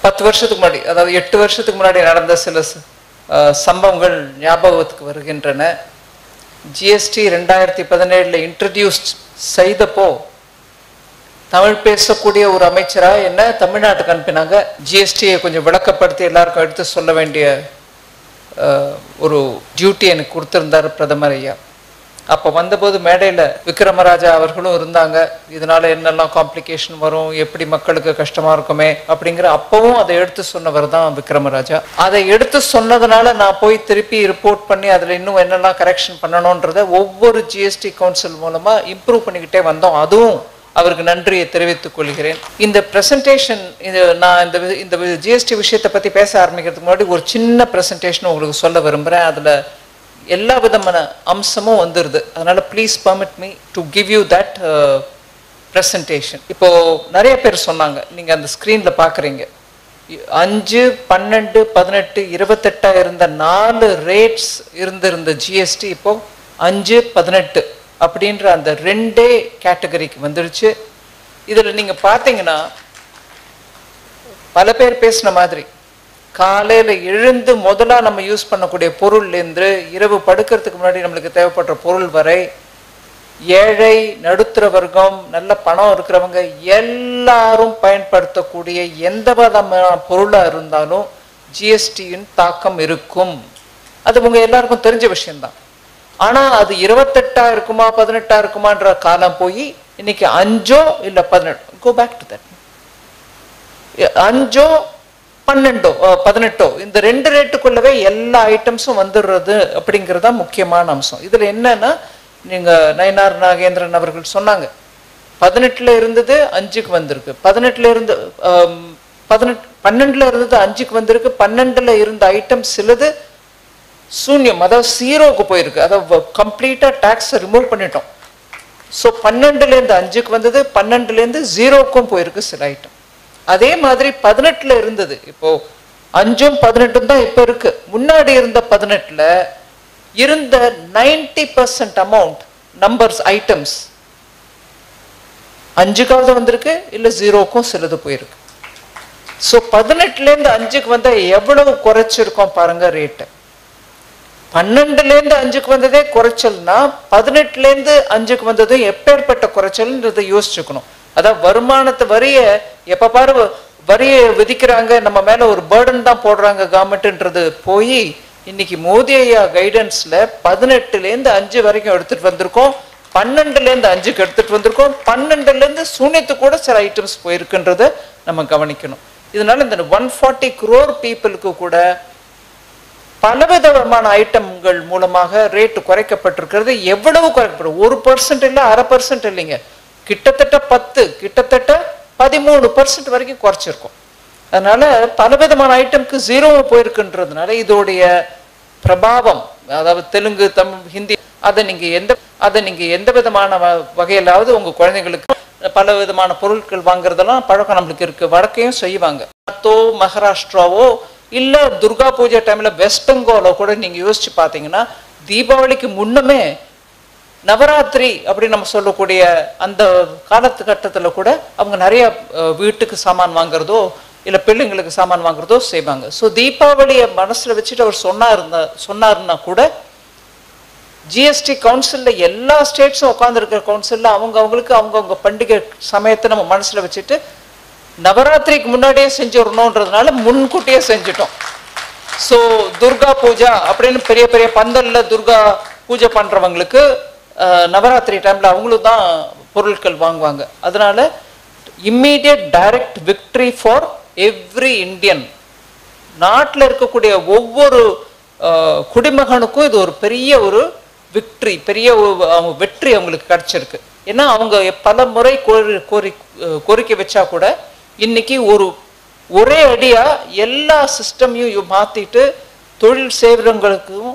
10 வருஷத்துக்கு முன்னாடி, அதாவது 8 வருஷத்துக்கு முன்னாடி நடந்த சில சம்பவங்கள் ஞாபகத்துக்கு வருகின்றன. ஜிஎஸ்டி 2017 இன்ட்ரடியூஸ் செய்தப்போ தமிழ் பேசக்கூடிய ஒரு அமைச்சரா என்ன தமிழ்நாட்டுக்கு அனுப்பினாங்க. ஜிஎஸ்டியை கொஞ்சம் விளக்கப்படுத்தி எல்லாருக்கும் எடுத்து சொல்ல வேண்டிய ஒரு டியூட்டி எனக்கு கொடுத்துருந்தார் பிரதமர் ஐயா. அப்போ வந்தபோது மேடையில் விக்ரமராஜா அவர்களும் இருந்தாங்க. இதனால என்னெல்லாம் காம்ப்ளிகேஷன் வரும், எப்படி மக்களுக்கு கஷ்டமா இருக்குமே அப்படிங்கிற அப்பவும் அதை எடுத்து சொன்னவர் தான் விக்ரமராஜா. அதை எடுத்து சொன்னதுனால நான் போய் திருப்பி ரிப்போர்ட் பண்ணி அதில் இன்னும் என்னெல்லாம் கரெக்ஷன் பண்ணணுன்றதை ஒவ்வொரு ஜிஎஸ்டி கவுன்சில் மூலமா இம்ப்ரூவ் பண்ணிக்கிட்டே வந்தோம். அதுவும் அவருக்கு நன்றியை தெரிவித்துக் கொள்கிறேன். இந்த பிரசன்டேஷன், நான் இந்த ஜிஎஸ்டி விஷயத்தை பற்றி பேச ஆரம்பிக்கிறதுக்கு முன்னாடி ஒரு சின்ன பிரசன்டேஷன் உங்களுக்கு சொல்ல விரும்புகிறேன். அதில் எல்லா விதமான அம்சமும் வந்துடுது. அதனால் please permit me to give you that presentation. இப்போது நிறைய பேர் சொன்னாங்க, நீங்கள் அந்த ஸ்க்ரீனில் பார்க்குறீங்க, 5, 12, 18, 28 இருந்த 4 ரேட்ஸ் இருந்திருந்த ஜிஎஸ்டி இப்போது 5, 18 அப்படின்ற அந்த 2 கேட்டகரிக்கு வந்துடுச்சு. இதில் நீங்கள் பார்த்தீங்கன்னா பல பேர் பேசின மாதிரி காலையில் எழுந்து முதலாக நம்ம யூஸ் பண்ணக்கூடிய பொருள்லேருந்து இரவு படுக்கிறதுக்கு முன்னாடி நம்மளுக்கு தேவைப்படுற பொருள் வரை ஏழை நடுத்தர வர்க்கம் நல்ல பணம் இருக்கிறவங்க எல்லாரும் பயன்படுத்தக்கூடிய எந்த விதமான பொருளாக இருந்தாலும் ஜிஎஸ்டியின் தாக்கம் இருக்கும். அது உங்கள் எல்லாருக்கும் தெரிஞ்ச விஷயம்தான். ஆனால் அது 28 இருக்குமா 18 இருக்குமான்ற காலம் போய் இன்னைக்கு 5 இல்லை 18. Go back to that. 5, 12, 18 இந்த 2 ரேட்டுக்குள்ளவே எல்லா ஐட்டம்ஸும் வந்துடுறது அப்படிங்கிறதா முக்கியமான அம்சம். இதில் என்னன்னா, நீங்கள் நயினார் நாகேந்திரன் அவர்கள் சொன்னாங்க, 18 இருந்தது 5க்கு வந்திருக்கு, 18 இருந்து 12 இருந்தது 5க்கு வந்திருக்கு, 12 இருந்த ஐட்டம் சிலது சூன்யம், அதாவது 0க்கு போயிருக்கு, அதாவது கம்ப்ளீட்டாக டேக்ஸை ரிமூவ் பண்ணிட்டோம். ஸோ 12 5க்கு வந்தது, 12 0க்கும் போயிருக்கு சில ஐட்டம். அதே மாதிரி 18 இருந்தது, இப்போ 5, 18 தான் இப்போ இருக்கு. முன்னாடி இருந்த 18 இருந்த 90% அமௌண்ட் நம்பர்ஸ் ஐட்டம்ஸ் 5க்காவது வந்திருக்கு, இல்லை 0க்கும் சிலது போயிருக்கு. ஸோ 18 5க்கு வந்த எவ்வளவு குறைச்சிருக்கோம் பாருங்க ரேட்டு. 12 5க்கு வந்ததே குறைச்சல்னா 18 5க்கு வந்ததும் எப்பேற்பட்ட குறைச்சல்ன்றதை யோசிச்சுக்கணும். அதான் வருமானத்தை வரிய எப்ப பாரு வரிய விதிக்கிறாங்க, நம்ம மேல ஒரு பேர்டன் தான் போடுறாங்க கவர்மெண்ட்ன்றது போய் இன்னைக்கு மோடி ஐயா கைடன்ஸ்ல 18 5 வரைக்கும் எடுத்துட்டு வந்திருக்கோம், 12 5க்கு எடுத்துட்டு வந்திருக்கோம், 12 சூன்யத்துக்கு கூட சில ஐட்டம்ஸ் போயிருக்குன்றத நம்ம கவனிக்கணும். இதனால இந்த 140 crore பீப்புளுக்கு கூட பலவிதமான ஐட்டம்கள் மூலமாக ரேட்டு குறைக்கப்பட்டிருக்கிறது. எவ்வளவு குறைக்கப்படும்? 1% இல்லை, 0.5% இல்லைங்க, கிட்டத்தட்ட 10, கிட்டத்தட்ட 13% வரைக்கும் குறைச்சிருக்கும். அதனால பலவிதமான ஐட்டம்க்கு 0 போயிருக்குன்றதுனால இதோடைய பிரபாவம், அதாவது தெலுங்கு, தமிழ், ஹிந்தி, அதை நீங்க எந்த விதமான வகையிலாவது உங்க குழந்தைங்களுக்கு பல விதமான பொருட்கள் வாங்குறதெல்லாம் பழக்கம் நம்மளுக்கு இருக்கு. வழக்கையும் செய்வாங்க. மகாராஷ்டிராவோ இல்ல துர்கா பூஜை டைம்ல வெஸ்ட் பெங்காலோ கூட நீங்க யோசிச்சு பாத்தீங்கன்னா, தீபாவளிக்கு முன்னமே நவராத்திரி அப்படின்னு நம்ம சொல்லக்கூடிய அந்த காலத்துக்கட்டத்தில் கூட அவங்க நிறைய வீட்டுக்கு சாமான் வாங்குறதோ இல்லை பிள்ளைங்களுக்கு சாமான் வாங்குறதோ செய்வாங்க. ஸோ தீபாவளியை மனசில் வச்சுட்டு அவர் சொன்னாருன்னா கூட ஜிஎஸ்டி கவுன்சிலில் எல்லா ஸ்டேட்ஸும் உட்காந்துருக்கிற கவுன்சிலில் அவங்கவுங்க பண்டிகை சமயத்தை நம்ம மனசில் வச்சுட்டு நவராத்திரிக்கு முன்னாடியே செஞ்சிடணுன்றதுனால முன்கூட்டியே செஞ்சிட்டோம். ஸோ துர்கா பூஜா அப்படின்னு பெரிய பெரிய பந்தல்ல துர்கா பூஜை பண்ணுறவங்களுக்கு நவராத்திரி டைமில் அவங்களும் தான் பொருட்கள் வாங்குவாங்க. அதனால immediate direct victory for every Indian. நாட்டில் இருக்கக்கூடிய ஒவ்வொரு குடிமகனுக்கும் இது ஒரு பெரிய ஒரு விக்ட்ரி, பெரிய அவங்க வெற்றி அவங்களுக்கு கிடைச்சிருக்கு. ஏன்னா அவங்க பல முறை கோரிக்கை வச்சா கூட இன்னைக்கு ஒரே அடியா எல்லா சிஸ்டமையும் மாத்திட்டு தொழில் செய்கிறவங்களுக்கும்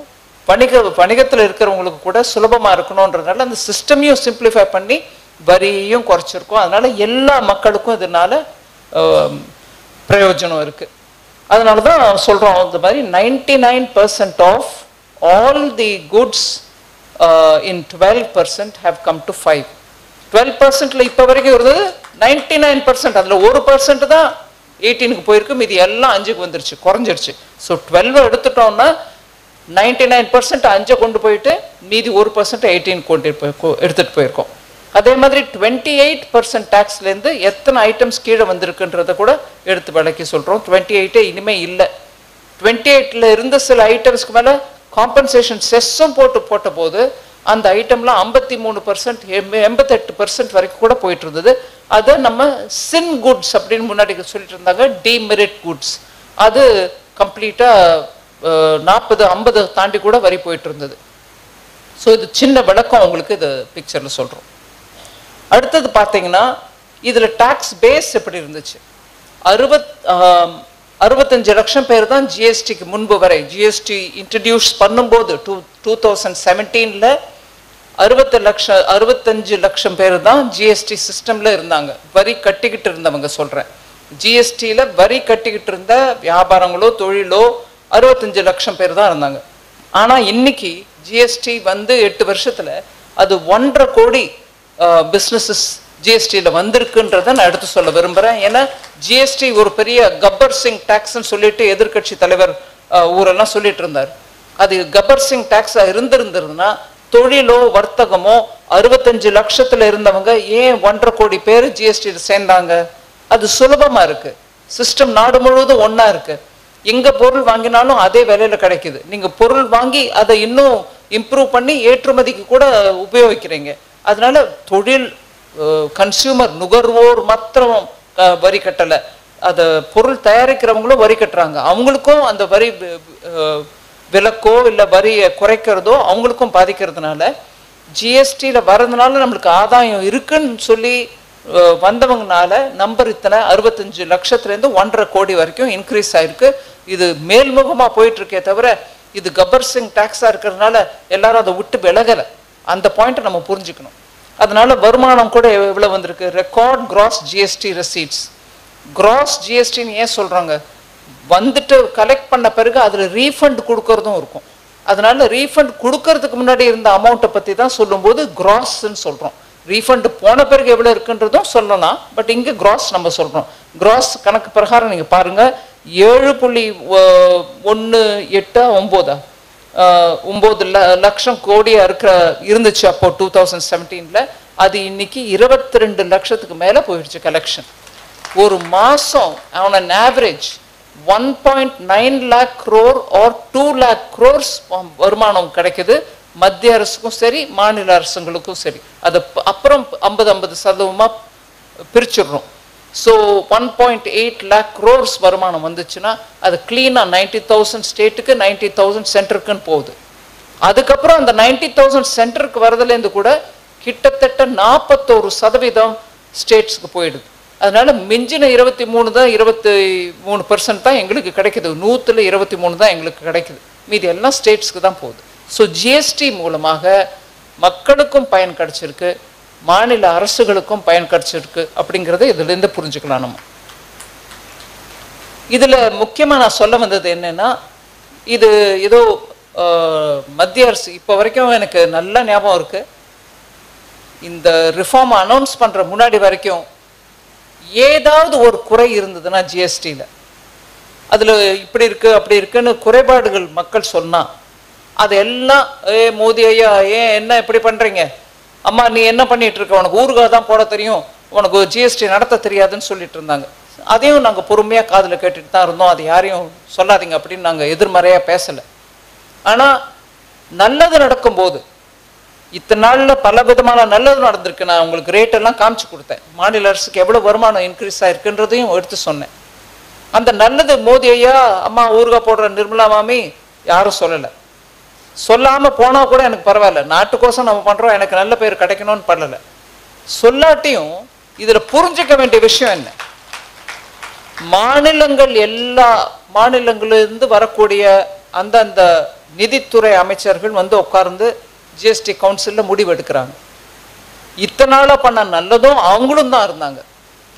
வணிகத்தில் இருக்கிறவங்களுக்கு கூட சுலபமா இருக்கணும்ன்றதுனால அந்த சிஸ்டமையும் சிம்பிளிஃபை பண்ணி வரியையும் குறைச்சிருக்கோம். அதனால எல்லா மக்களுக்கும் இதனால பிரயோஜனம் இருக்கு. அதனால தான் சொல்றோம், இந்த மாதிரி 99% of all the goods in 12% have come to 5. 12%ல இப்போ வரைக்கும் இருந்தது 99%. அதில் 1% தான் 18க்கு போயிருக்கு, மீதி எல்லாம் 5க்கு வந்துருச்சு, குறைஞ்சிருச்சு. ஸோ 12 எடுத்துட்டோம்னா 99% 5 கொண்டு போயிட்டு மீதி 1% 18 கொண்டு எடுத்துட்டு போயிருக்கோம். அதே மாதிரி 28% டேக்ஸ்லேருந்து எத்தனை ஐட்டம்ஸ் கீழே வந்திருக்குன்றத கூட எடுத்து விளக்கி சொல்கிறோம். 28 இனிமேல் இல்லை. 28ல் இருந்த சில ஐட்டம்ஸ்க்கு மேலே காம்பன்சேஷன் செஸ்ஸும் போட்ட போது அந்த ஐட்டம்லாம் 53%, 88% வரைக்கும் கூட போயிட்டு இருந்தது. அதை நம்ம சின் குட்ஸ் அப்படின்னு முன்னாடி சொல்லிட்டு இருந்தாங்க, டிமெரிட் குட்ஸ். அது கம்ப்ளீட்டாக 40-50 தாண்டி கூட வரி போயிட்டு இருந்தது. ஸோ இது சின்ன விளக்கம் உங்களுக்கு இது பிக்சரில் சொல்கிறோம். அடுத்தது பார்த்தீங்கன்னா இதில் டேக்ஸ் பேஸ் எப்படி இருந்துச்சு. 65 லட்சம் பேர் தான் ஜிஎஸ்டிக்கு முன்பு வரை, ஜிஎஸ்டி இன்ட்ரடியூஸ் பண்ணும்போது 2017ல் 65 லட்சம் பேர் தான் ஜிஎஸ்டி சிஸ்டம்ல இருந்தாங்க, வரி கட்டிக்கிட்டு இருந்தவங்க சொல்றேன். ஜிஎஸ்டியில் வரி கட்டிக்கிட்டு இருந்த வியாபாரங்களோ தொழிலோ 65 லட்சம் பேர் தான் இருந்தாங்க. ஆனால் இன்னைக்கு ஜிஎஸ்டி வந்து 8 வருஷத்துல அது 1.5 கோடி பிஸ்னஸஸ் ஜிஎஸ்டியில் வந்திருக்குன்றதை நான் எடுத்து சொல்ல விரும்புகிறேன். ஏன்னா ஜிஎஸ்டி ஒரு பெரிய கப்பர் சிங் டேக்ஸ்ன்னு சொல்லிட்டு எதிர்கட்சி தலைவர் ஊரெல்லாம் சொல்லிட்டு இருந்தார். அது கப்பர் சிங் டேக்ஸாக இருந்திருந்ததுன்னா தொழிலோ வர்த்தகமோ 65 லட்சத்தில் இருந்தவங்க ஏன் 1.5 கோடி பேர் ஜிஎஸ்டியில் சேர்ந்தாங்க? அது சுலபமாக இருக்கு. சிஸ்டம் நாடு முழுவதும் ஒன்றா இருக்கு. எங்கே பொருள் வாங்கினாலும் அதே விலையில் கிடைக்குது. நீங்கள் பொருள் வாங்கி அதை இன்னும் இம்ப்ரூவ் பண்ணி ஏற்றுமதிக்கு கூட உபயோகிக்கிறீங்க. அதனால தொழில் கன்சியூமர் நுகர்வோர் மாத்திரம் வரி கட்டலை, அதை பொருள் தயாரிக்கிறவங்களும் வரி கட்டுறாங்க. அவங்களுக்கும் அந்த வரி விலக்கோ இல்லை வரியை குறைக்கிறதோ அவங்களுக்கும் பாதிக்கிறதுனால ஜிஎஸ்டியில் வர்றதுனால நம்மளுக்கு ஆதாயம் இருக்குன்னு சொல்லி வந்தவங்கனால நம்பர் இத்தனை 65 லட்சத்துலேருந்து 1.5 கோடி வரைக்கும் இன்க்ரீஸ் ஆயிருக்கு. இது மேல்முகமாக போயிட்டு இருக்கே தவிர இது கப்பர் சிங் டேக்ஸாக இருக்கிறதுனால எல்லாரும் அதை விட்டு விலகலை. அந்த பாயிண்ட்டை நம்ம புரிஞ்சுக்கணும். அதனால வருமானம் கூட எவ்வளோ வந்திருக்கு, ரெக்கார்ட் கிராஸ் ஜிஎஸ்டி ரெசீட்ஸ். கிராஸ் ஜிஎஸ்டின்னு ஏன் சொல்கிறாங்க, வந்துட்டு கலெக்ட் பண்ண பிறகு அதில் ரீஃபண்ட் கொடுக்கறதும் இருக்கும். அதனால ரீஃபண்ட் கொடுக்கறதுக்கு முன்னாடி இருந்த அமௌண்ட்டை பற்றி தான் சொல்லும்போது கிராஸ்ன்னு சொல்கிறோம். ரீஃபண்ட் போன பிறகு எவ்வளோ இருக்குன்றதும் சொல்லலாம், பட் இங்கே கிராஸ் நம்ம சொல்கிறோம். கிராஸ் கணக்கு பிரகாரம் நீங்கள் பாருங்கள், 7.18 லட்சம் கோடியாக இருந்துச்சு அப்போ 2017ல். அது இன்னைக்கு 22 லட்சத்துக்கு மேலே போயிடுச்சு கலெக்ஷன். ஒரு மாதம் on an average 1.9 lakh crore or 2 lakh crores வருமானம் கிடைக்குது. மத்திய அரசுக்கும் சரி மாநில அரசுங்களுக்கும் சரி. அது அப்புறம் 50-50% பிரிச்சிடுறோம். ஸோ 1.8 lakh crores வருமானம் வந்துச்சுன்னா அது கிளீனாக 90,000 ஸ்டேட்டுக்கு 90,000 சென்டருக்குன்னு போகுது. அதுக்கப்புறம் அந்த 90,000 சென்டருக்கு வரதுலேருந்து கூட கிட்டத்தட்ட 41% ஸ்டேட்ஸ்க்கு போயிடுது. அதனால மிஞ்சின 23% தான் எங்களுக்கு கிடைக்குது. 100ல் 23 தான் எங்களுக்கு கிடைக்குது, மீதி எல்லாம் ஸ்டேட்ஸ்க்கு தான் போகுது. ஸோ ஜிஎஸ்டி மூலமாக மக்களுக்கும் பயன் கிடைச்சிருக்கு, மாநில அரசுகளுக்கும் பயன் கிடைச்சிருக்கு அப்படிங்கிறத இதுலேருந்து புரிஞ்சுக்கலாம் நம்ம. இதில் முக்கியமாக நான் சொல்ல வந்தது என்னன்னா, இது ஏதோ மத்திய அரசு இப்போ வரைக்கும் எனக்கு நல்ல ஞாபகம் இருக்கு, இந்த ரிஃபார்ம் அனௌன்ஸ் பண்ணுற முன்னாடி வரைக்கும் ஏதாவது ஒரு குறை இருந்ததுன்னா ஜிஎஸ்டியில் அதில் இப்படி இருக்கு அப்படி இருக்குன்னு குறைபாடுகள் மக்கள் சொன்னால் அதெல்லாம் மோடி ஐயா ஏன் என்ன இப்படி பண்ணுறீங்க, அம்மா நீ என்ன பண்ணிட்டு இருக்க, உனக்கு ஊறுகாய் தான் போட தெரியும், உனக்கு ஜிஎஸ்டி நடத்த தெரியாதுன்னு சொல்லிட்டு இருந்தாங்க. அதையும் நாங்கள் பொறுமையாக காதில் கேட்டுட்டு தான் இருந்தோம். அது யாரையும் சொல்லாதீங்க அப்படின்னு நாங்கள் எதிர்மறையாக பேசலை. ஆனால் நல்லது நடக்கும்போது இத்தனை நாளில் பல விதமான நல்லது நடந்திருக்கு. நான் உங்களுக்கு ரேட்டெல்லாம் காமிச்சு கொடுத்தேன், மாநில அரசுக்கு எவ்வளோ வருமானம் இன்க்ரீஸ் ஆயிருக்குன்றதையும் எடுத்து சொன்னேன். அந்த நல்லது மோடி ஐயா அம்மா ஊறுகாய் போடுற நிர்மலா மாமி யாரும் சொல்லலை. சொல்லாமல் போனால் கூட எனக்கு பரவாயில்ல, நாட்டுக்கோசம் நம்ம பண்ணுறோம், எனக்கு நல்ல பேர் கிடைக்கணும்னு பண்ணலை. சொல்லாட்டியும் இதில் புரிஞ்சிக்க வேண்டிய விஷயம் என்ன, மாநிலங்கள் எல்லா மாநிலங்களிலிருந்து வரக்கூடிய அந்தந்த நிதித்துறை அமைச்சர்கள் வந்து உட்கார்ந்து ஜிஎஸ்டி கவுன்சிலில் முடிவு எடுக்கிறாங்க. இத்தனை நாளாக பண்ண நல்லதும் அவங்களும் தான் இருந்தாங்க,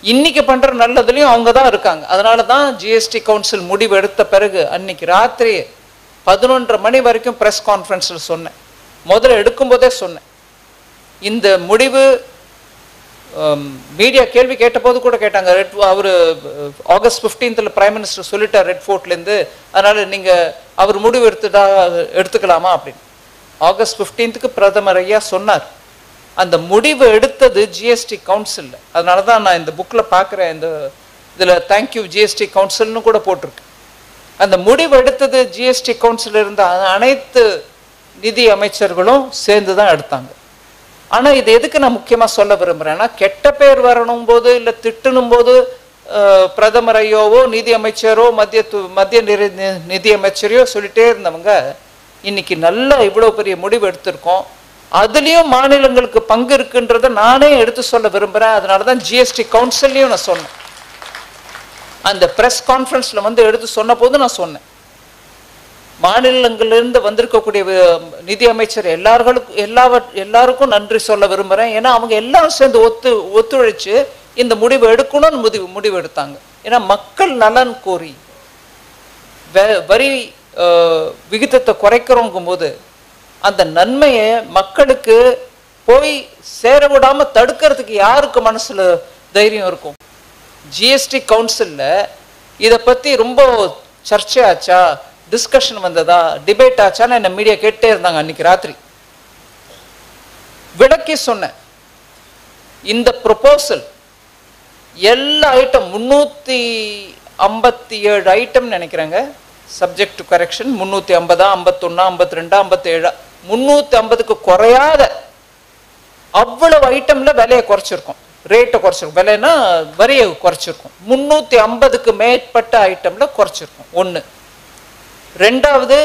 இன்னைக்கு பண்ணுற நல்லதுலேயும் அவங்க தான் இருக்காங்க. அதனால தான் ஜிஎஸ்டி கவுன்சில் முடிவு எடுத்த பிறகு அன்னைக்கு ராத்திரி 11:30 மணி வரைக்கும் ப்ரெஸ் கான்ஃபரன்ஸில் சொன்னேன். முதல்ல எடுக்கும்போதே சொன்னேன், இந்த முடிவு மீடியா கேள்வி கேட்டபோது கூட கேட்டாங்க, அவர் ஆகஸ்ட் 15th பிரைம் மினிஸ்டர் சொல்லிட்டார் ரெட் ஃபோர்ட்லேருந்து, அதனால் நீங்கள் அவர் முடிவு எடுத்துக்கலாமா அப்படின்னு. ஆகஸ்ட் 15க்கு பிரதமர் ஐயா சொன்னார். அந்த முடிவு எடுத்தது ஜிஎஸ்டி கவுன்சிலில். அதனால தான் நான் இந்த புக்கில் பார்க்குறேன், இந்த இதில் தேங்க்யூ ஜிஎஸ்டி கவுன்சில்னு கூட போட்டிருக்கு. அந்த முடிவு எடுத்தது ஜிஎஸ்டி கவுன்சில் இருந்த அனைத்து நிதி அமைச்சர்களும் சேர்ந்து தான் எடுத்தாங்க. ஆனால் இது எதுக்கு நான் முக்கியமாக சொல்ல விரும்புகிறேன்னா, கெட்ட பேர் வரணும் போது இல்லை திட்டணும் போது பிரதமர் ஐயோவோ நிதி அமைச்சரோ மத்திய நிதி அமைச்சரையோ சொல்லிட்டே இருந்தவங்க இன்னைக்கு நல்ல இவ்வளோ பெரிய முடிவு எடுத்திருக்கோம், அதுலேயும் மாநிலங்களுக்கு பங்கு இருக்குன்றதை நானே எடுத்து சொல்ல விரும்புகிறேன். அதனால தான் ஜிஎஸ்டி கவுன்சில்லையும் நான் சொன்னேன். அந்த ப்ரெஸ் கான்ஃபரன்ஸில் வந்து எடுத்து சொன்ன போது நான் சொன்னேன், மாநிலங்களிலிருந்து வந்திருக்கக்கூடிய நிதி அமைச்சர் எல்லாருக்கும் நன்றி சொல்ல விரும்புகிறேன். ஏன்னா அவங்க எல்லாரும் சேர்ந்து ஒத்துழைச்சு இந்த முடிவு எடுக்கணும்னு முடிவு எடுத்தாங்க. ஏன்னா மக்கள் நலன் கோரி வரி விகிதத்தை குறைக்கிறோங்கும் போது அந்த நன்மையை மக்களுக்கு போய் சேர விடாமல் தடுக்கிறதுக்கு யாருக்கு மனசில் தைரியம் இருக்கும்? ஜிஎஸ்டி கவுன்சிலில் இதை பற்றி ரொம்ப சர்ச்சையாச்சா, டிஸ்கஷன் வந்ததா, டிபேட் ஆச்சான்னு என்ன மீடியா கேட்டே இருந்தாங்க. அன்னைக்கு ராத்திரி விளக்கி சொன்னேன், இந்த ப்ரொபோசல் எல்லா ஐட்டம் 357 ஐட்டம் நினைக்கிறேங்க, சப்ஜெக்ட் டு கரெக்ஷன் 350, 51, 52, 57, 350க்கு குறையாத அவ்வளவு ஐட்டம்ல விலையை குறைச்சிருக்கோம், ரேட்டை குறைச்சிருக்கும். விலைன்னா வரியை குறைச்சிருக்கும். 350க்கு மேற்பட்ட ஐட்டம்ல குறைச்சிருக்கும். ஒன்று. ரெண்டாவது,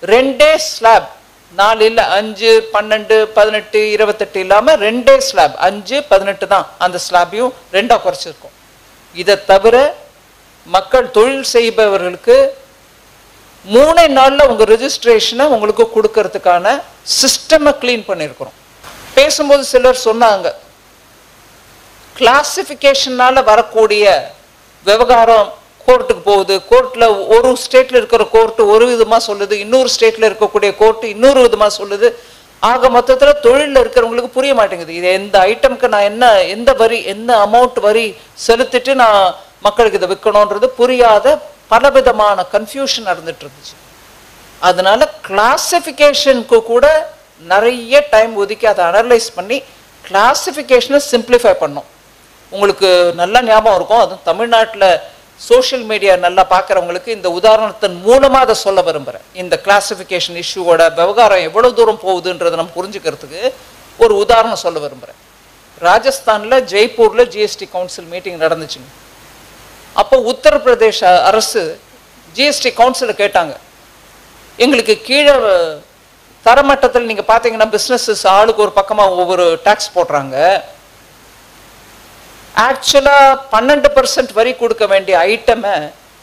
2 ஸ்லாப், 4 இல்லை 5, 12, 18, 28 இல்லாமல் 2 ஸ்லாப், 5, 18 தான். அந்த ஸ்லாபையும் 2ஆக குறைச்சிருக்கோம். இதை தவிர மக்கள் தொழில் செய்பவர்களுக்கு 3 நாளில் உங்கள் ரெஜிஸ்ட்ரேஷனை உங்களுக்கு கொடுக்கறதுக்கான சிஸ்டமை கிளீன் பண்ணியிருக்கிறோம். பேசும்போது சிலர் சொன்னாங்க, கிளாசிஃபிகேஷனால வரக்கூடிய விவகாரம் கோர்ட்டுக்கு போகுது, கோர்ட்டில் ஒரு ஸ்டேட்டில் இருக்கிற கோர்ட்டு ஒரு விதமாக சொல்லுது, இன்னொரு ஸ்டேட்டில் இருக்கக்கூடிய கோர்ட்டு இன்னொரு விதமாக சொல்லுது. ஆக மொத்தத்தில் தொழிலில் இருக்கிறவங்களுக்கு புரிய மாட்டேங்குது, இது எந்த ஐட்டமுக்கு நான் எந்த அமௌண்ட் வரி செலுத்திட்டு நான் மக்களுக்கு இதை விற்கணுன்றது புரியாத பலவிதமான கன்ஃபியூஷன் நடந்துட்டு இருந்துச்சு. அதனால கிளாசிஃபிகேஷனுக்கு கூட நிறைய டைம் ஒதுக்கி அதை அனலைஸ் பண்ணி கிளாசிஃபிகேஷனை சிம்பிளிஃபை பண்ணோம். உங்களுக்கு நல்லா ஞாபகம் இருக்கும், அதுவும் தமிழ்நாட்டில் சோஷியல் மீடியா நல்லா பார்க்குறவங்களுக்கு இந்த உதாரணத்தின் மூலமாக அதை சொல்ல விரும்புகிறேன். இந்த கிளாசிஃபிகேஷன் இஷ்யூவோட விவகாரம் எவ்வளோ தூரம் போகுதுன்றதை நம்ம புரிஞ்சுக்கிறதுக்கு ஒரு உதாரணம் சொல்ல விரும்புகிறேன். ராஜஸ்தானில் ஜெய்ப்பூரில் ஜிஎஸ்டி கவுன்சில் மீட்டிங் நடந்துச்சுங்க. அப்போ உத்தரப்பிரதேச அரசு ஜிஎஸ்டி கவுன்சிலை கேட்டாங்க, எங்களுக்கு கீழே தரமட்டத்தில் நீங்கள் பார்த்தீங்கன்னா பிஸ்னஸஸ் ஆளுக்கு ஒரு பக்கமாக ஒவ்வொரு டேக்ஸ் போடுறாங்க. ஆக்சுவலாக 12% வரி கொடுக்க வேண்டிய ஐட்டமை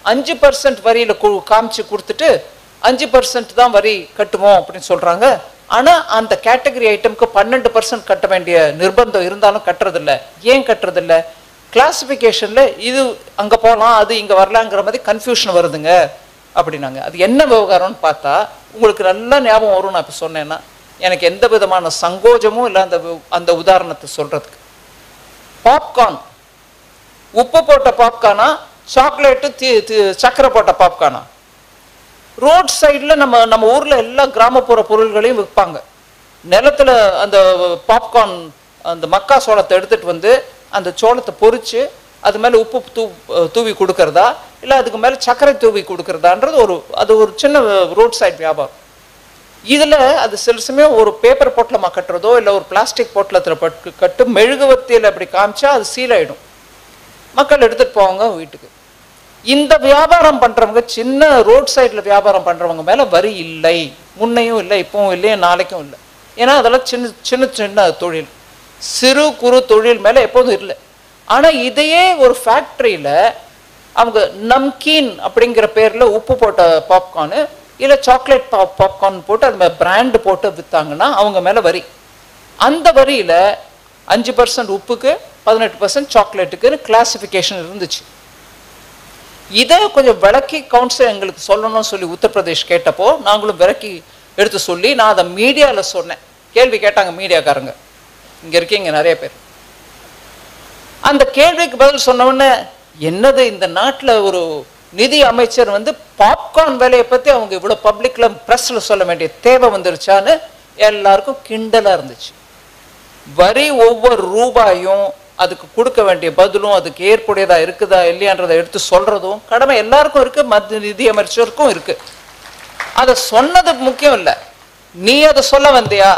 5% வரியில் காமிச்சு கொடுத்துட்டு 5% தான் வரி கட்டுவோம் அப்படின்னு சொல்கிறாங்க. ஆனால் அந்த கேட்டகரி ஐட்டமுக்கு 12% கட்ட வேண்டிய நிர்பந்தம் இருந்தாலும் கட்டுறதில்ல. ஏன் கட்டுறதில்ல? கிளாசிஃபிகேஷனில் இது அங்கே போகலாம், அது இங்கே வரலாங்கிற மாதிரி கன்ஃபியூஷன் வருதுங்க அப்படின்னாங்க. அது என்ன விவகாரம்னு பார்த்தா உங்களுக்கு நல்லா ஞாபகம் வரும். நான் இப்போ சொன்னேன்னா எனக்கு எந்த விதமான சங்கோஜமும் இல்லை அந்த உதாரணத்தை சொல்கிறதுக்கு. பாப்கார்ன், உப்பு போட்ட பாப்கார்னா, சாக்லேட்டு சக்கரை போட்ட பாப்கார்னா? ரோட் சைடில் நம்ம ஊரில் எல்லா கிராமப்புற பொருள்களையும் விற்பாங்க. நிலத்தில் அந்த பாப்கார்ன் அந்த மக்கா சோளத்தை எடுத்துகிட்டு வந்து அந்த சோளத்தை பொறிச்சு அது மேலே உப்பு தூவி கொடுக்கறதா இல்லை அதுக்கு மேலே சர்க்கரை தூவி கொடுக்கறதான்றது அது ஒரு சின்ன ரோட் சைட் வியாபாரம். இதில் அது சில சமயம் ஒரு பேப்பர் பொட்டலமாக கட்டுறதோ இல்லை ஒரு பிளாஸ்டிக் பொட்டலத்தில் கட்டு மெழுகுவத்தியில் அப்படி காமிச்சா அது சீலாயிடும், மக்கள் எடுத்துகிட்டு போவாங்க வீட்டுக்கு. இந்த வியாபாரம் பண்ணுறவங்க, சின்ன ரோட் சைடில் வியாபாரம் பண்ணுறவங்க மேலே வரி இல்லை, முன்னையும் இல்லை, இப்பவும் இல்லை, நாளைக்கும் இல்லை. ஏன்னா அதெல்லாம் சின்ன சின்ன தொழில், சிறு குறு தொழில் மேலே எப்போதும் இல்லை. ஆனால் இதையே ஒரு ஃபேக்ட்ரியில் அவங்க நம்கீன் அப்படிங்கிற பேரில் உப்பு போட்ட பாப்கார்னு இல்லை சாக்லேட் பாப்கார்ன் போட்டு அது மேலே பிராண்டு போட்டு விற்றாங்கன்னா அவங்க மேலே வரி. அந்த வரியில் 5% உப்புக்கு 18% சாக்லேட்டுக்குன்னு கிளாசிஃபிகேஷன் இருந்துச்சு. இதை கொஞ்சம் விளக்கி கவுன்சில் எங்களுக்கு சொல்லணும்னு சொல்லி உத்தரப்பிரதேஷ் கேட்டப்போ நாங்களும் விளக்கி எடுத்து சொல்லி நான் அதை மீடியாவில் சொன்னேன். கேள்வி கேட்டாங்க மீடியாக்காரங்க, இங்கே இருக்கீங்க நிறைய பேர். அந்த கேள்விக்கு பதில் சொன்னவொடனே என்னது இந்த நாட்டில் ஒரு நிதி அமைச்சர் வந்து பாப்கார்ன் வேலையை பற்றி அவங்க இவ்வளோ பப்ளிக்ல ப்ரெஸ்ல சொல்ல வேண்டிய தேவை வந்துருச்சான்னு எல்லாருக்கும் கிண்டலாக இருந்துச்சு. வரி ஒவ்வொரு ரூபாயும் அதுக்கு கொடுக்க வேண்டிய பதிலும் அதுக்கு ஏற்புடையதா இருக்குதா இல்லையான்றதை எடுத்து சொல்றதும் கடமை எல்லாருக்கும் இருக்கு, மத்திய நிதி அமைச்சருக்கும் இருக்கு. அதை சொன்னது முக்கியம் இல்லை, நீ அதை சொல்ல வந்தியா,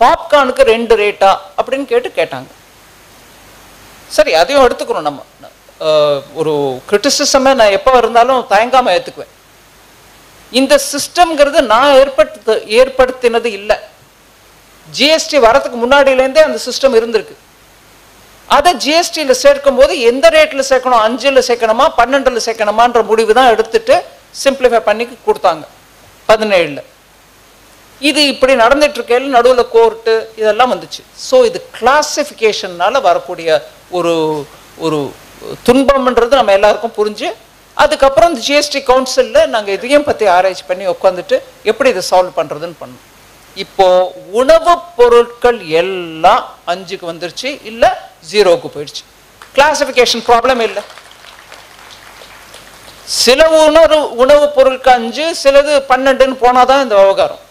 பாப்கார்னுக்கு 2 ரேட்டா அப்படின்னு கேட்டாங்க. சரி, அதையும் எடுத்துக்கணும். நம்ம ஒரு கிரிட்டிசிசமை நான் எப்போ இருந்தாலும் தயங்காம ஏற்றுக்குவேன். இந்த சிஸ்டம்ங்கிறது நான் ஏற்படுத்தினது இல்லை. ஜிஎஸ்டி வரதுக்கு முன்னாடியிலேருந்தே அந்த சிஸ்டம் இருந்திருக்கு. அதை ஜிஎஸ்டியில் சேர்க்கும் போது எந்த ரேட்டில் சேர்க்கணும், 5ல் சேர்க்கணுமா 12ல் சேர்க்கணுமான்ற முடிவு தான் எடுத்துட்டு சிம்பிளிஃபை பண்ணி கொடுத்தாங்க 17ல். இது இப்படி நடந்துட்டு இருக்கையில் நடுவில் கோர்ட்டு இதெல்லாம் வந்துச்சு. ஸோ இது கிளாசிஃபிகேஷன்னால வரக்கூடிய ஒரு ஒரு துன்பம்ன்றது நம்ம எல்லாருக்கும் புரிஞ்சு, அதுக்கப்புறம் இந்த ஜிஎஸ்டி கவுன்சிலில் நாங்கள் இதையும் பற்றி ஆராய்ச்சி பண்ணி உட்காந்துட்டு எப்படி இதை சால்வ் பண்ணுறதுன்னு பண்ணோம். இப்போ உணவுப் பொருட்கள் எல்லாம் 5க்கு வந்துருச்சு, இல்லை 0க்கு போயிடுச்சு. கிளாசிஃபிகேஷன் ப்ராப்ளம் இல்லை. சில உணவுப் பொருட்கள் 5, சிலது 12ன்னு போனாதான் இந்த விவகாரம்.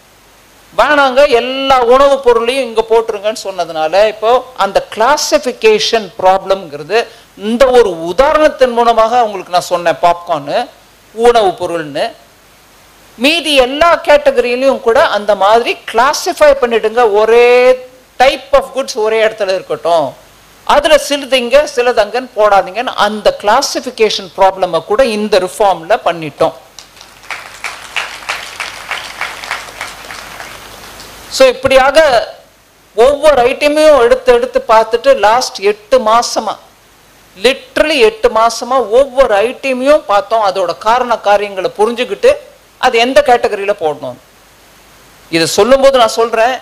வேணாங்க எல்லா உணவுப் பொருளையும் இங்க போட்டுருங்கன்னு சொன்னதுனால இப்போ அந்த கிளாசிஃபிகேஷன் ப்ராப்ளம்ங்கிறது இந்த ஒரு உதாரணத்தின் மூலமாக உங்களுக்கு நான் சொன்னேன். பாப்கார்னு உணவுப் பொருள்னு, மீதி எல்லா கேட்டகரியிலையும் கூட அந்த மாதிரி கிளாசிஃபை பண்ணிடுங்க. ஒரே டைப் ஆஃப் குட்ஸ் ஒரே இடத்துல இருக்கட்டும், அதுல சிலதுங்க சிலதங்கன்னு போடாதீங்கன்னு அந்த கிளாசிஃபிகேஷன் ப்ராப்ளமை கூட இந்த ரிஃபார்ம்ல பண்ணிட்டோம். ஸோ இப்படியாக ஒவ்வொரு ஐட்டமையும் எடுத்து பார்த்துட்டு லாஸ்ட் 8 மாசமா, லிட்ரலி 8 மாசமா ஒவ்வொரு ஐட்டமையும் பார்த்தோம். அதோட காரண காரியங்களை புரிஞ்சுக்கிட்டு அது எந்த கேட்டகரியில போடணும். இது சொல்லும்போது நான் சொல்றேன்,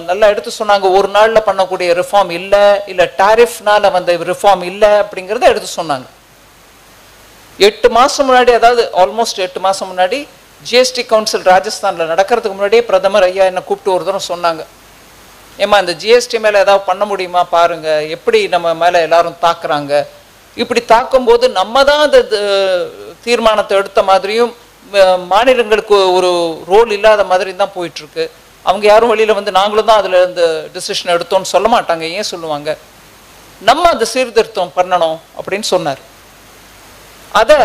நல்லா எடுத்து சொன்னாங்க, ஒரு நாள்ல பண்ணக்கூடிய ரிஃபார்ம் இல்லை டாரிஃப்னால வந்த ரிஃபார்ம் இல்லை அப்படிங்கிறத எடுத்து சொன்னாங்க. 8 மாசம் முன்னாடி, அதாவது ஆல்மோஸ்ட் 8 மாசம் முன்னாடி ஜிஎஸ்டி கவுன்சில் ராஜஸ்தான்ல நடக்கிறதுக்கு முன்னாடியே பிரதமர் ஐயா என்ன கூப்பிட்டு ஒரு தரம் சொன்னாங்க, ஏமா இந்த ஜிஎஸ்டி மேல ஏதாவது பண்ண முடியுமா பாருங்க, எப்படி நம்ம மேல எல்லாரும் தாக்குறாங்க, இப்படி தாக்கும்போது நம்ம தான் அந்த தீர்மானத்தை எடுத்த மாதிரியும் மாநிலங்களுக்கு ஒரு ரோல் இல்லாத மாதிரி தான் போயிட்டு இருக்கு. அவங்க யாரும் வெளியில வந்து நாங்களும் தான் அதுல இந்த டிசிஷன் எடுத்தோம்னு சொல்ல மாட்டாங்க. ஏன் சொல்லுவாங்க? நம்ம அந்த சீர்திருத்தம் பண்ணணும் அப்படின்னு சொன்னார். அதை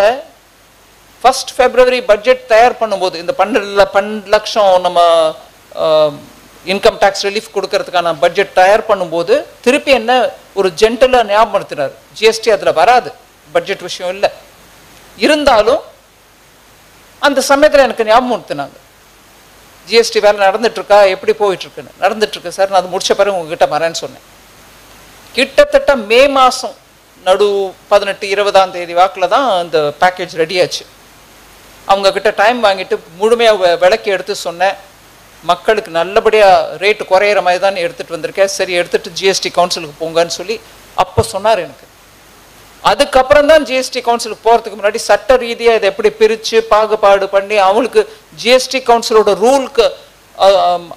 1 February பட்ஜெட் தயார் பண்ணும்போது இந்த 12 லட்சம் நம்ம இன்கம் டேக்ஸ் ரிலீஃப் கொடுக்கறதுக்கான பட்ஜெட் தயார் பண்ணும்போது திருப்பி என்ன ஒரு ஜென்டலா ஞாபகப்படுத்தினார், ஜிஎஸ்டி அதுல வராது, பட்ஜெட் விஷயம் இல்லை. இருந்தாலும் அந்த சமயத்தில் எனக்கு ஞாபகப்படுத்தினாங்க, ஜிஎஸ்டி வேலை நடந்துட்டு இருக்கா, எப்படி போயிட்டு இருக்குன்னு. நடந்துட்டு இருக்கு சார், நான் அது முடிச்ச பிறகு உங்ககிட்ட வரேன்னு சொன்னேன். கிட்டத்தட்ட மே மாசம் நடு 18-20ஆம் தேதி வாக்கில் தான் அந்த பேக்கேஜ் ரெடி ஆச்சு. அவங்க கிட்ட டைம் வாங்கிட்டு முழுமையாக விளக்கி எடுத்து சொன்னேன், மக்களுக்கு நல்லபடியாக ரேட்டு குறையிற மாதிரி தான் எடுத்துகிட்டு வந்திருக்கேன், சரி எடுத்துகிட்டு ஜிஎஸ்டி கவுன்சிலுக்கு போங்கன்னு சொல்லி அப்போ சொன்னார் எனக்கு. அதுக்கப்புறம் தான் ஜிஎஸ்டி கவுன்சிலுக்கு போகிறதுக்கு முன்னாடி சட்ட ரீதியாக இதை எப்படி பிரித்து பாகுபாடு பண்ணி அவங்களுக்கு ஜிஎஸ்டி கவுன்சிலோட ரூலுக்கு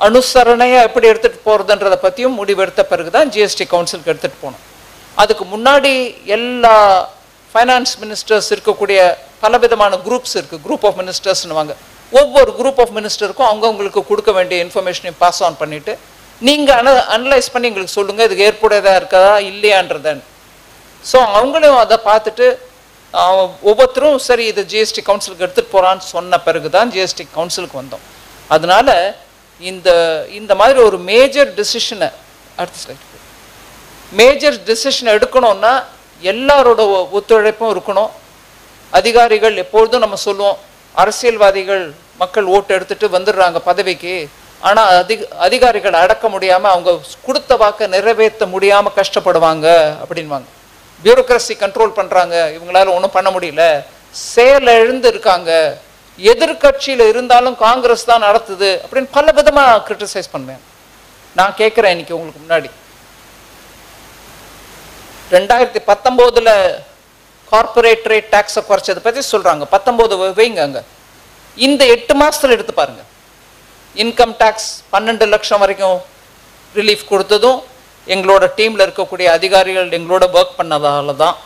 அனுசரணையாக எப்படி எடுத்துகிட்டு போகிறதுன்றதை பற்றியும் முடிவெடுத்த பிறகு தான் ஜிஎஸ்டி கவுன்சிலுக்கு எடுத்துகிட்டு போனோம். அதுக்கு முன்னாடி எல்லா ஃபைனான்ஸ் மினிஸ்டர்ஸ் இருக்கக்கூடிய பலவிதமான குரூப்ஸ் இருக்குது, குரூப் ஆஃப் மினிஸ்டர்ஸ்னுவாங்க. ஒவ்வொரு குரூப் ஆஃப் மினிஸ்டருக்கும் அவங்கவுங்களுக்கு கொடுக்க வேண்டிய இன்ஃபர்மேஷனையும் பாஸ் ஆன் பண்ணிவிட்டு நீங்கள் அனலைஸ் பண்ணி எங்களுக்கு சொல்லுங்கள் இதுக்கு ஏற்புடையதாக இருக்கதா இல்லையான்றதன். ஸோ அவங்களையும் அதை பார்த்துட்டு ஒவ்வொருத்தரும் சரி இது ஜிஎஸ்டி கவுன்சிலுக்கு எடுத்துகிட்டு போகிறான்னு சொன்ன பிறகு தான் ஜிஎஸ்டி கவுன்சிலுக்கு வந்தோம். அதனால இந்த மாதிரி ஒரு மேஜர் டிசிஷனை எடுக்கணும்னா எல்லாரோட ஒத்துழைப்பும் இருக்கணும். அதிகாரிகள் எப்பொழுதும் நம்ம சொல்லுவோம், அரசியல்வாதிகள் மக்கள் ஓட்டு எடுத்துட்டு வந்துடுறாங்க பதவிக்கு, ஆனால் அதிகாரிகள் அடக்க முடியாமல் அவங்க கொடுத்த வாக்கை நிறைவேற்ற முடியாமல் கஷ்டப்படுவாங்க அப்படின்வாங்க. பியூரோக்ரஸி கண்ட்ரோல் பண்ணுறாங்க, இவங்களால ஒன்றும் பண்ண முடியல, செயல் எழுந்து இருக்காங்க, எதிர்கட்சியில் இருந்தாலும் காங்கிரஸ் தான் நடத்துது அப்படின்னு பல விதமாக கிரிட்டிசைஸ் பண்ணுவேன். நான் கேட்குறேன் இன்னைக்கு உங்களுக்கு முன்னாடி, 2019 கார்பரேட் ரேட் டாக்ஸை குறைச்சதை பற்றி சொல்கிறாங்க, 19 வைங்க அங்கே. இந்த 8 மாதத்தில் எடுத்து பாருங்க, இன்கம் டேக்ஸ் 12 லட்சம் வரைக்கும் ரிலீஃப் கொடுத்ததும் எங்களோட டீமில் இருக்கக்கூடிய அதிகாரிகள் எங்களோட ஒர்க் பண்ணதால தான்.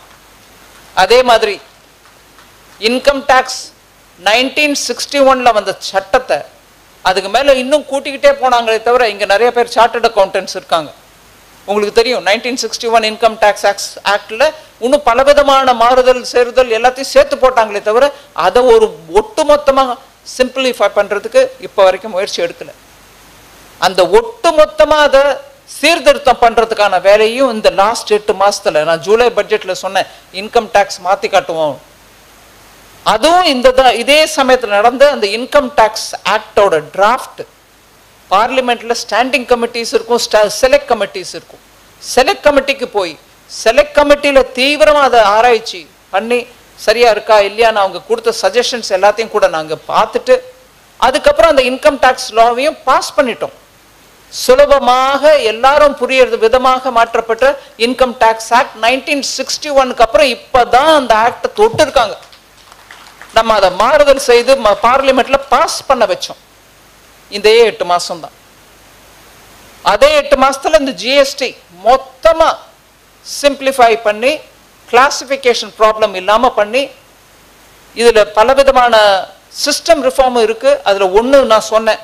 அதே மாதிரி இன்கம் டேக்ஸ் 1961 வந்த சட்டத்தை அதுக்கு மேலே இன்னும் கூட்டிக்கிட்டே போனாங்களே தவிர, இங்கே நிறைய பேர் சார்ட்டர்ட் அக்கௌண்டன்ட்ஸ் இருக்காங்க, உங்களுக்கு தெரியும் 1961 இன்கம் டேக்ஸ் ஆக்டில் இன்னும் பலவிதமான மாறுதல் சேருதல் எல்லாத்தையும் சேர்த்து போட்டாங்களே தவிர அதை ஒரு ஒட்டுமொத்தமாக சிம்பிளிஃபை பண்ணுறதுக்கு இப்போ வரைக்கும் முயற்சி எடுக்கலை. அந்த ஒட்டுமொத்தமாக அதை சீர்திருத்தம் பண்ணுறதுக்கான வேலையும் இந்த லாஸ்ட் 8 மாதத்தில், நான் ஜூலை பட்ஜெட்டில் சொன்னேன் இன்கம் டேக்ஸ் மாற்றி காட்டுவோம், அதுவும் இதே சமயத்தில் நடந்த அந்த இன்கம் டேக்ஸ் ஆக்டோட டிராஃப்ட் பார்லிமெண்ட்டில் ஸ்டாண்டிங் கமிட்டிஸ் இருக்கும், செலக்ட் கமிட்டிஸ் இருக்கும். செலக்ட் கமிட்டிக்கு போய் செலக்ட் கமிட்டியில் தீவிரமாக அதை ஆராய்ச்சி பண்ணி சரியா இருக்கா இல்லையான்னு அவங்க கொடுத்த சஜஷன்ஸ் எல்லாத்தையும் கூட நாங்கள் பார்த்துட்டு அதுக்கப்புறம் அந்த இன்கம் டேக்ஸ் லாவையும் பாஸ் பண்ணிட்டோம். சுலபமாக எல்லாரும் புரியறது விதமாக மாற்றப்பட்ட இன்கம் டேக்ஸ் ஆக்ட் 1961 அப்புறம் இப்பதான் அந்த ஆக்டை தொட்டு இருக்காங்க. நம்ம அதை மாறுதல் செய்து பார்லிமெண்ட்ல பாஸ் பண்ண வச்சோம். இந்த 8 மாசம் தான். அதே 8 மாசத்துல இந்த ஜிஎஸ்டி மொத்தமா சிம்பிளிஃபை பண்ணி கிளாசிஃபிகேஷன் ப்ராப்ளம் இல்லாம பண்ணி இதுல பலவிதமான சிஸ்டம் ரிஃபார்ம் இருக்கு. அதுல ஒண்ணு நான் சொன்னேன்,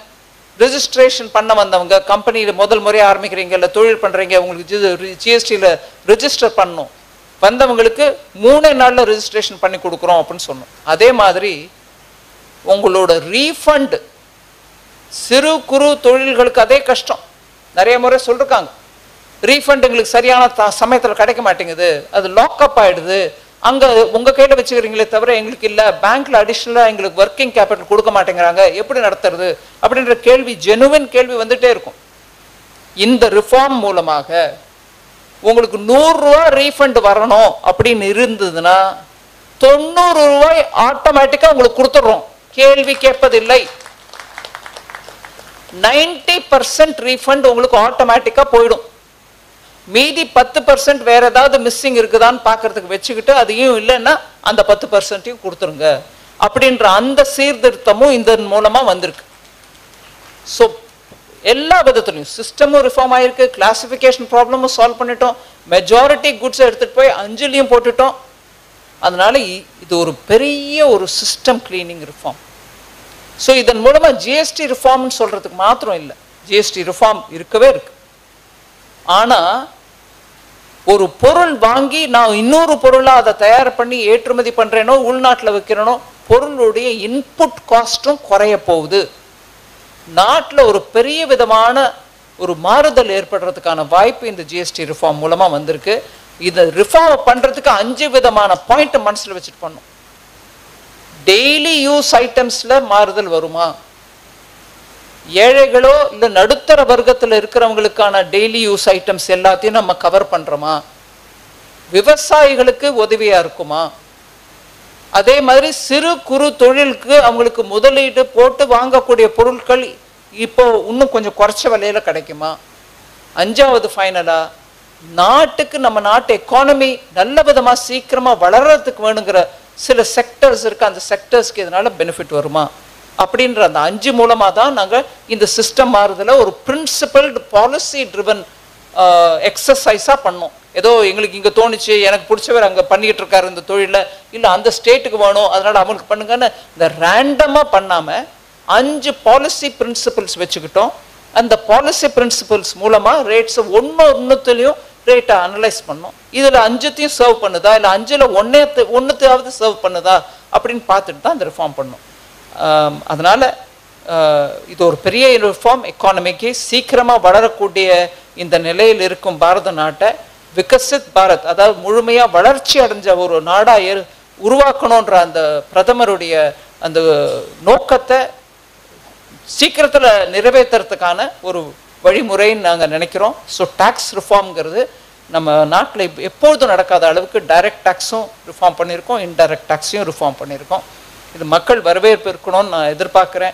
ரெஜிஸ்ட்ரேஷன் பண்ண வந்தவங்க கம்பெனியில் முதல் முறையாக ஆரம்பிக்கிறீங்க இல்லை தொழில் பண்ணுறீங்க, உங்களுக்கு ஜிஎஸ்டியில் ரெஜிஸ்டர் பண்ணணும், வந்தவங்களுக்கு 3 நாளில் ரெஜிஸ்ட்ரேஷன் பண்ணி கொடுக்குறோம் அப்படின்னு சொன்னோம். அதே மாதிரி உங்களோட ரீஃபண்ட் சிறு குறு தொழில்களுக்கு அதே கஷ்டம். நிறைய முறை சொல்லிருக்காங்க, ரீஃபண்ட் எங்களுக்கு சரியான சமயத்தில் கிடைக்க மாட்டேங்குது, அது லாக்அப் ஆகிடுது, அங்கே உங்கள் கையில் வச்சுக்கிறீங்களே தவிர எங்களுக்கு இல்லை, பேங்க்கில் அடிஷ்னலாக எங்களுக்கு ஒர்க்கிங் கேபிட்டல் கொடுக்க மாட்டேங்கிறாங்க, எப்படி நடத்துறது அப்படின்ற கேள்வி, ஜெனுவின் கேள்வி வந்துட்டே இருக்கும். இந்த ரிஃபார்ம் மூலமாக உங்களுக்கு 100 ரூபா ரீஃபண்ட் வரணும் அப்படின்னு இருந்ததுன்னா 90 ரூபாய் ஆட்டோமேட்டிக்காக உங்களுக்கு கொடுத்துட்றோம், கேள்வி கேட்பதில்லை. 90% ரீஃபண்ட் உங்களுக்கு ஆட்டோமேட்டிக்காக போயிடும். மீதி 10% வேற ஏதாவது மிஸ்ஸிங் இருக்குதான்னு பார்க்கறதுக்கு வச்சுக்கிட்டு அதையும் இல்லைன்னா அந்த 10%ஐயும் கொடுத்துருங்க அப்படின்ற அந்த சீர்திருத்தமும் இந்த மூலமா வந்திருக்கு. ஸோ எல்லா விதத்துலையும் சிஸ்டமும் ரிஃபார்ம் ஆயிருக்கு, கிளாசிஃபிகேஷன் ப்ராப்ளமும் சால்வ் பண்ணிட்டோம், மெஜாரிட்டி குட்ஸை எடுத்துட்டு போய் 5லையும் போட்டுட்டோம். அதனால இது ஒரு பெரிய ஒரு சிஸ்டம் கிளீனிங் ரிஃபார்ம். ஸோ இதன் மூலமா ஜிஎஸ்டி ரிஃபார்ம்னு சொல்றதுக்கு மாத்திரம் இல்லை, ஜிஎஸ்டி ரிஃபார்ம் இருக்கவே இருக்கு. ஆனா ஒரு பொருள் வாங்கி நான் இன்னொரு பொருளா அதை தயார் பண்ணி ஏற்றுமதி பண்றேனோ உள்நாட்டில் வைக்கிறேனோ பொருளுடைய இன்புட் காஸ்டும் குறைய போகுது. நாட்டில் ஒரு பெரிய விதமான ஒரு மாறுதல் ஏற்படுறதுக்கான வாய்ப்பு இந்த ஜிஎஸ்டி ரிஃபார்ம் மூலமா வந்திருக்கு. இதை ரிஃபார்ம் பண்றதுக்கு 5 விதமான பாயிண்ட் மனசுல வச்சுட்டு பண்ணணும். டெய்லி யூஸ் ஐட்டம்ஸ்ல மாறுதல் வருமா, ஏழைகளோ இல்லை நடுத்தர வர்க்கத்தில் இருக்கிறவங்களுக்கான டெய்லி யூஸ் ஐட்டம்ஸ் எல்லாத்தையும் நம்ம கவர் பண்ணுறோமா, விவசாயிகளுக்கு உதவியா இருக்குமா, அதே மாதிரி சிறு குறு தொழிலுக்கு அவங்களுக்கு முதலீடு போட்டு வாங்கக்கூடிய பொருட்கள் இப்போ இன்னும் கொஞ்சம் குறைச்ச விலையில கிடைக்குமா. 5வது ஃபைனலா நாட்டுக்கு நம்ம நாட்டு எக்கானமி நல்ல விதமா சீக்கிரமா வளர்றதுக்கு வேணுங்கிற சில செக்டர்ஸ் இருக்கு, அந்த செக்டர்ஸ்க்கு இதனால பெனிஃபிட் வருமா அப்படின்ற அந்த 5 மூலமா தான் நாங்கள் இந்த சிஸ்டம் மாறுதல ஒரு பிரின்சிபல்டு பாலிசி ட்ரிவன் எக்ஸசைஸாக பண்ணோம். ஏதோ எங்களுக்கு இங்கே தோணுச்சு, எனக்கு பிடிச்சவர் அங்கே பண்ணிக்கிட்டு இருக்காரு இந்த தொழிலில், இல்லை அந்த ஸ்டேட்டுக்கு வேணும் அதனால அவங்களுக்கு பண்ணுங்கன்னு இந்த ரேண்டமாக பண்ணாமல் 5 பாலிசி பிரின்சிபல்ஸ் வச்சுக்கிட்டோம். அந்த பாலிசி பிரின்சிபல்ஸ் மூலமாக ரேட்ஸை ஒன்றுத்துலேயும் ரேட்டை அனலைஸ் பண்ணோம். இதில் 5த்தையும் சர்வ் பண்ணுதா இல்லை 5ல் ஒன்றுத்தையாவது சர்வ் பண்ணுதா அப்படின்னு பார்த்துட்டு தான் அந்த ரிஃபார்ம் பண்ணோம். அதனால இது ஒரு பெரிய ரிஃபார்ம், எக்கானமிக்கு சீக்கிரமாக வளரக்கூடிய இந்த நிலையில் இருக்கும் பாரத நாட்டை விகசித் பாரத், அதாவது முழுமையாக வளர்ச்சி அடைஞ்ச ஒரு நாடாக உருவாக்கணுன்ற அந்த பிரதமருடைய அந்த நோக்கத்தை சீக்கிரத்தில் நிறைவேற்றுறதுக்கான ஒரு வழிமுறைன்னு நாங்கள் நினைக்கிறோம். ஸோ டேக்ஸ் ரிஃபார்ம்ங்கிறது நம்ம நாட்டில் எப்பொழுதும் நடக்காத அளவுக்கு டைரக்ட் டேக்ஸும் ரிஃபார்ம் பண்ணியிருக்கோம், இன்டைரக்ட் டேக்ஸையும் ரிஃபார்ம் பண்ணியிருக்கோம். இது மக்கள் வரவேற்பு இருக்கணும்னு நான் எதிர்பார்க்குறேன்.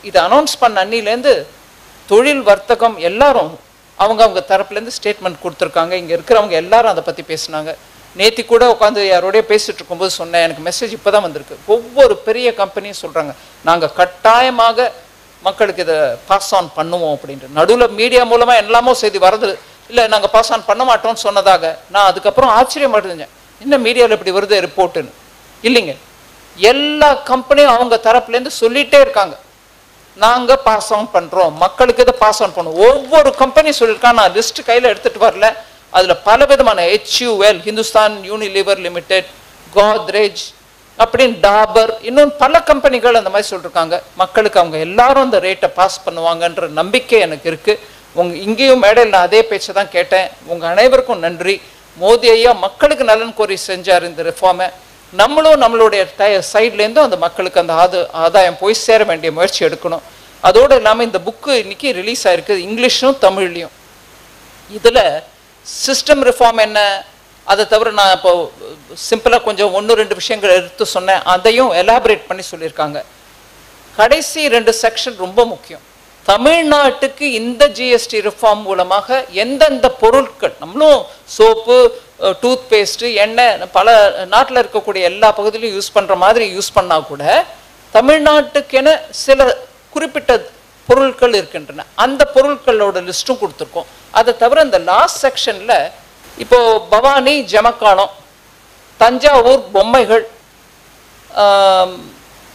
இது அனௌன்ஸ் பண்ண அன்னிலேருந்து தொழில் வர்த்தகம் எல்லாரும் அவங்க தரப்புலேருந்து ஸ்டேட்மெண்ட் கொடுத்துருக்காங்க. இங்கே இருக்கிறவங்க எல்லாரும் அதை பற்றி பேசினாங்க. நேற்று கூட உட்காந்து யாரோடய பேசிகிட்டு இருக்கும்போது சொன்னேன், எனக்கு மெசேஜ் இப்போ தான் வந்திருக்கு. ஒவ்வொரு பெரிய கம்பெனியும் சொல்கிறாங்க நாங்கள் கட்டாயமாக மக்களுக்கு இதை பாஸ் ஆன் பண்ணுவோம் அப்படின்ட்டு. நடுவில் மீடியா மூலமாக எல்லாமோ செய்தி வரது இல்லை நாங்கள் பாஸ் ஆன் பண்ண மாட்டோம்னு சொன்னதாக நான் அதுக்கப்புறம் ஆச்சரியப்பட்டுருந்தேன். இன்னும் மீடியாவில் இப்படி வருது ரிப்போர்ட்டுன்னு. இல்லைங்க, எல்லா கம்பெனியும் அவங்க தரப்புலேருந்து சொல்லிகிட்டே இருக்காங்க, நாங்கள் பாஸ் ஆன் பண்ணுறோம், மக்களுக்கு இதை பாஸ் ஆன் பண்ணுவோம். ஒவ்வொரு கம்பெனியும் சொல்லியிருக்காங்க. நான் லிஸ்ட்டு கையில் எடுத்துகிட்டு வரல. அதில் பல விதமான HUL, Hindustan Unilever limited, Godrej அப்படின்னு டாபர், இன்னும் பல கம்பெனிகள் அந்த மாதிரி சொல்லியிருக்காங்க. மக்களுக்கு அவங்க எல்லாரும் அந்த ரேட்டை பாஸ் பண்ணுவாங்கன்ற நம்பிக்கை எனக்கு இருக்குது. இங்கேயும் மேடையில் நான் அதே பேச்சை தான் கேட்டேன். உங்கள் அனைவருக்கும் நன்றி. மோடி ஐயா மக்களுக்கு நலன் கோரி செஞ்சார் இந்த ரிஃபார்மை. நம்மளும் நம்மளுடைய சைட்லேருந்தும் அந்த மக்களுக்கு அந்த ஆதாயம் போய் சேர வேண்டிய முயற்சி எடுக்கணும். அதோடு இல்லாமல் இந்த புக்கு இன்னைக்கு ரிலீஸ் ஆகிருக்கு இங்கிலீஷும் தமிழ்லையும். இதில் சிஸ்டம் ரிஃபார்ம் என்ன, அதை தவிர நான் இப்போ சிம்பிளாக கொஞ்சம் 1-2 விஷயங்கள் எடுத்து சொன்னேன், அதையும் எலாபரேட் பண்ணி சொல்லியிருக்காங்க. கடைசி 2 செக்ஷன் ரொம்ப முக்கியம். தமிழ்நாட்டுக்கு இந்த ஜிஎஸ்டி ரிஃபார்ம் மூலமாக எந்தெந்த பொருட்கள், நம்மளும் சோப்பு, டூத் பேஸ்ட்டு, எண்ணெய் பல நாட்டில் இருக்கக்கூடிய எல்லா பகுதியிலையும் யூஸ் பண்ணுற மாதிரி யூஸ் பண்ணால் கூட தமிழ்நாட்டுக்கென சில குறிப்பிட்ட பொருட்கள் இருக்கின்றன. அந்த பொருட்களோட லிஸ்ட்டும் கொடுத்துருக்கோம். அதை தவிர இந்த லாஸ்ட் செக்ஷனில் இப்போது பவானி ஜமக்காலம், தஞ்சாவூர் பொம்மைகள்,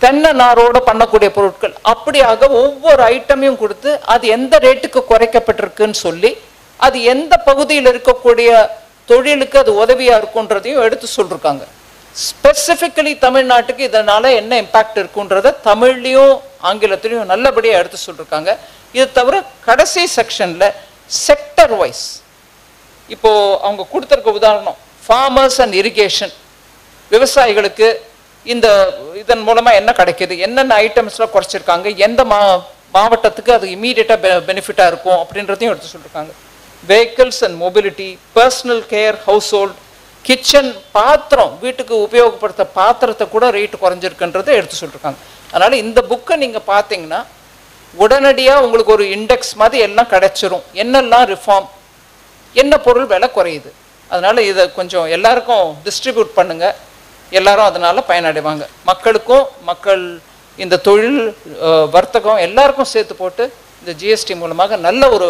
தென்னை நாரோட பண்ணக்கூடிய பொருட்கள், அப்படியாக ஒவ்வொரு ஐட்டமையும் கொடுத்து அது எந்த ரேட்டுக்கு குறைக்கப்பட்டிருக்குன்னு சொல்லி அது எந்த பகுதியில் இருக்கக்கூடிய தொழிலுக்கு அது உதவியாக இருக்குன்றதையும் எடுத்து சொல்லியிருக்காங்க. ஸ்பெசிஃபிக்கலி தமிழ்நாட்டுக்கு இதனால் என்ன இம்பேக்ட் இருக்குன்றதை தமிழ்லையும் ஆங்கிலத்திலையும் நல்லபடியாக எடுத்து சொல்லியிருக்காங்க. இது தவிர கடைசி செக்ஷனில் செக்டர் வைஸ் இப்போது அவங்க கொடுத்துருக்க உதாரணம் ஃபார்மர்ஸ் அண்ட் இரிகேஷன், விவசாயிகளுக்கு இதன் மூலமாக என்ன கிடைக்கிது, என்னென்ன ஐட்டம்ஸ்லாம் குறைச்சிருக்காங்க, எந்த மாவட்டத்துக்கு அது இமீடியட்டாக பெனிஃபிட்டாக இருக்கும் அப்படின்றதையும் எடுத்து சொல்லியிருக்காங்க. Vehicles and mobility, personal care, house hold, kitchen, பாத்திரம், வீட்டுக்கு உபயோகப்படுத்த பாத்திரத்தை கூட ரேட்டு குறைஞ்சிருக்குன்றதை எடுத்து சொல்லியிருக்காங்க. அதனால் இந்த புக்கை நீங்கள் பார்த்தீங்கன்னா உடனடியாக உங்களுக்கு ஒரு இண்டெக்ஸ் மாதிரி எல்லாம் கிடைச்சிரும். என்னெல்லாம் ரிஃபார்ம், என்ன பொருள் விலை குறையுது. அதனால் இதை கொஞ்சம் எல்லாருக்கும் டிஸ்ட்ரிபியூட் பண்ணுங்கள், எல்லாரும் அதனால் பயனடைவாங்க. மக்களுக்கும் மக்கள் இந்த தொழில் வர்த்தகம் எல்லாருக்கும் சேர்த்து போட்டு இந்த ஜிஎஸ்டி மூலமாக நல்ல ஒரு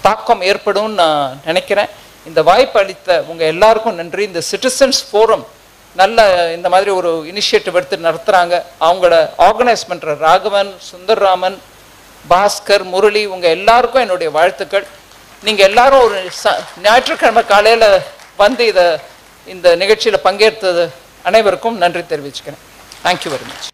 தாக்கம் ஏற்படும் நான் நினைக்கிறேன். இந்த வாய்ப்பு அளித்த உங்கள் எல்லாருக்கும் நன்றி. இந்த சிட்டிசன்ஸ் ஃபோரம் நல்ல இந்த மாதிரி ஒரு இனிஷியேட்டிவ் எடுத்து நடத்துகிறாங்க. அவங்கள ஆர்கனைஸ் பண்ணுற ராகவன், சுந்தர்ராமன், பாஸ்கர், முரளி, உங்கள் எல்லாருக்கும் என்னுடைய வாழ்த்துக்கள். நீங்கள் எல்லாரும் ஒரு ஞாயிற்றுக்கிழமை காலையில் வந்து இந்த நிகழ்ச்சியில் பங்கேற்றது அனைவருக்கும் நன்றி தெரிவிச்சுக்கிறேன். Thank you very much.